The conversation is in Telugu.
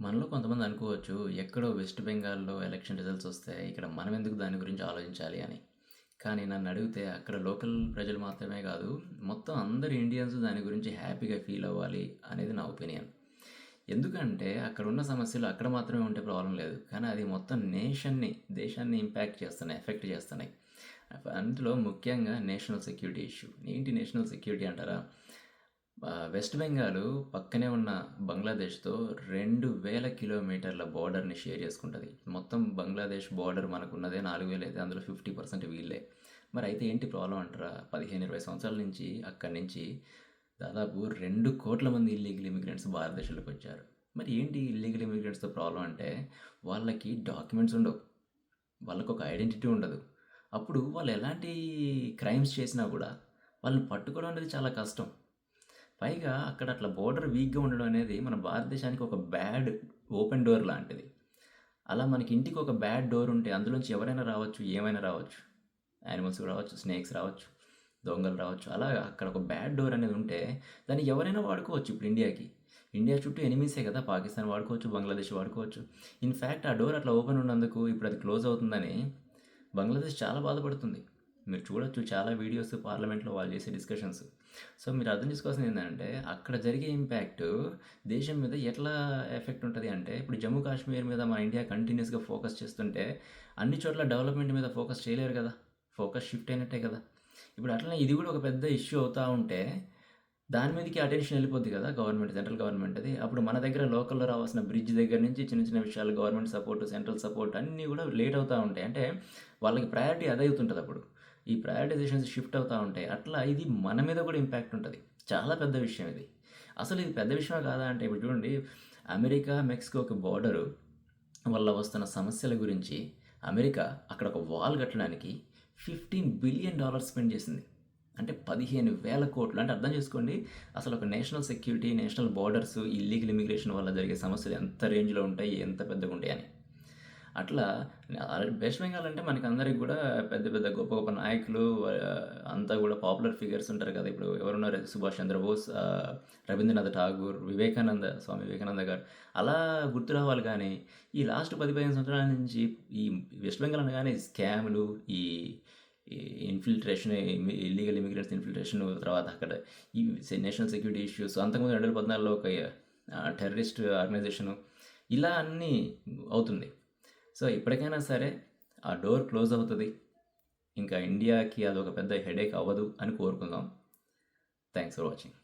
మనలో కొంతమంది అనుకోవచ్చు, ఎక్కడో వెస్ట్ బెంగాల్‌లో ఎలక్షన్ రిజల్ట్స్ వస్తే, ఇక్కడ మనమెందుకు దాని గురించి ఆలోచించాలి అని. కానీ నన్నడిగితే అక్కడ లోకల్ ప్రజలు మాత్రమే కాదు, మొత్తం అందరు ఇండియన్స్ దాని గురించి హ్యాపీగా ఫీల్ అవ్వాలి అనేది నా ఒపీనియన్. ఎందుకంటే అక్కడున్న సమస్యలు అక్కడ మాత్రమే ఉంటే ప్రాబ్లం లేదు. కానీ అది మొత్తం దేశాన్ని ఇంపాక్ట్ చేస్తున్నాయి, ఎఫెక్ట్ చేస్తున్నాయి. అందులో ముఖ్యంగా నేషనల్ సెక్యూరిటీ ఇష్యూ. ఏంటి నేషనల్ సెక్యూరిటీ అంటారా? వెస్ట్ బెంగాల్ పక్కనే ఉన్న బంగ్లాదేశ్‌తో 2000 కిలోమీటర్ల బోర్డర్‌ని షేర్ చేసుకుంటది. మొత్తం బంగ్లాదేశ్ బోర్డర్ మనకున్నదే 4000 అయితే అందులో 50% వీళ్ళే. మరి అయితే ఏంటి ప్రాబ్లమ్ అంటారా? 15, 20 సంవత్సరాల నుంచి అక్కడి నుంచి దాదాపు 2,00,00,000 మంది ఇల్లీగల్ ఇమిగ్రెంట్స్ భారతదేశంలోకి వచ్చారు. మరి ఏంటి ఇల్లీగల్ ఇమిగ్రెంట్స్‌తో ప్రాబ్లమ్ అంటే వాళ్ళకి డాక్యుమెంట్స్ ఉండవు. వాళ్ళకొక ఐడెంటిటీ ఉండదు. అప్పుడు వాళ్ళు ఎలాంటి క్రైమ్స్ చేసినా కూడా వాళ్ళని పట్టుకోవడం అనేది చాలా కష్టం. పైగా అక్కడ అట్లా బోర్డర్ వీక్‌గా ఉండడం అనేది మన భారతదేశానికి ఒక బ్యాడ్ ఓపెన్ డోర్ లాంటిది. అలా మనకి ఇంటికి ఒక బ్యాడ్ డోర్ ఉంటే అందులోంచి ఎవరైనా రావచ్చు, ఏమైనా రావచ్చు. యానిమల్స్ రావచ్చు, స్నేక్స్ రావచ్చు, దొంగలు రావచ్చు. అలా అక్కడ ఒక బ్యాడ్ డోర్ అనేది ఉంటే దాన్ని ఎవరైనా వాడుకోవచ్చు ఇప్పుడు ఇండియాకి. ఇండియా చుట్టూ ఎనిమీసే కదా! పాకిస్తాన్ వాడుకోవచ్చు, బంగ్లాదేశ్ వాడుకోవచ్చు. ఇన్‌ఫాక్ట్ ఆ డోర్ అట్లా ఓపెన్ ఉన్నందుకు ఇప్పుడు అది క్లోజ్ అవుతుందని బంగ్లాదేశ్ చాలా బాధపడుతుంది. మీరు చూడొచ్చు చాలా వీడియోస్ పార్లమెంట్‌లో వాళ్ళు చేసే డిస్కషన్స్. సో, మీరు అర్థం చేసుకోవాల్సింది ఏందంటే, అక్కడ జరిగే ఇంపాక్టు దేశం మీద ఎట్లా ఎఫెక్ట్ ఉంటది అంటే, ఇప్పుడు జమ్మూ కాశ్మీర్ మీద మన ఇండియా కంటిన్యూయస్‌గా ఫోకస్ చేస్తుంటే, అన్ని చోట్ల డెవలప్‌మెంట్ మీద ఫోకస్ చేయలేరు కదా! ఫోకస్ షిఫ్ట్ అయినట్టే కదా! ఇప్పుడు అట్లనే ఇది కూడా ఒక పెద్ద ఇష్యూ అవుతా ఉంటే, దాని మీదకి అటెన్షన్ వెళ్ళిపోద్ది కదా గవర్నమెంట్, సెంట్రల్ గవర్నమెంట్‌ది. అప్పుడు మన దగ్గర లోకల్‌లో రావాల్సిన బ్రిడ్జ్ దగ్గర నుంచి చిన్న చిన్న విషయాలు గవర్నమెంట్ సపోర్ట్, సెంట్రల్ సపోర్ట్ అన్నీ కూడా లేట్ అవుతా ఉంటాయి. అంటే వాళ్ళకి ప్రయారిటీ అదే అవుతుంటది అప్పుడు. ఈ ప్రయారిటైజేషన్స్ షిఫ్ట్ అవుతా ఉంటాయి. అట్లా ఇది మన మీద కూడా ఇంపాక్ట్ ఉంటది. చాలా పెద్ద విషయం ఇది. అసలు ఇది పెద్ద విషయమా కాదా అంటే ఇప్పుడు చూడండి, అమెరికా, మెక్సికోకి బోర్డరు వల్ల వస్తున్న సమస్యల గురించి అమెరికా అక్కడ ఒక వాల్ కట్టడానికి $15 బిలియన్ స్పెండ్ చేసింది. అంటే 15,000 కోట్లు. అంటే అర్థం చేసుకోండి, అసలు ఒక national security, national borders, illegal immigration వల్ల జరిగే సమస్యలు ఎంత రేంజ్‌లో ఉంటాయి, ఎంత పెద్దగా ఉంటాయని. అట్లా వెస్ట్ బెంగాల్ అంటే మనకందరికి కూడా పెద్ద పెద్ద గొప్ప గొప్ప నాయకులు అంతా కూడా పాపులర్ ఫిగర్స్ ఉంటారు కదా! ఇప్పుడు ఎవరున్నారు, సుభాష్ చంద్రబోస్, రవీంద్రనాథ్ ఠాగూర్, స్వామి వివేకానంద గారు, అలా గుర్తు రావాలి కానీ ఈ లాస్ట్ 10, 15 సంవత్సరాల నుంచి ఈ వెస్ట్ బెంగాల్ అనగానే స్కామ్‌లు, ఈ ఈ ఇన్ఫిల్ట్రేషన్, ఇల్లీగల్ ఇమిగ్రెంట్స్ ఇన్ఫిల్ట్రేషన్, తర్వాత అక్కడ ఈ నేషనల్ సెక్యూరిటీ ఇష్యూస్, అంతకుముందు 2014లో ఒక టెర్రరిస్ట్ ఆర్గనైజేషను, ఇలా అన్నీ అవుతుంది. సో, ఇప్పటికైనా సరే ఆ డోర్ క్లోజ్ అవుతది. ఇంకా ఇండియాకి అదొక పెద్ద హెడేక్ అవ్వదు అని కోరుకుందాం. Thanks for watching.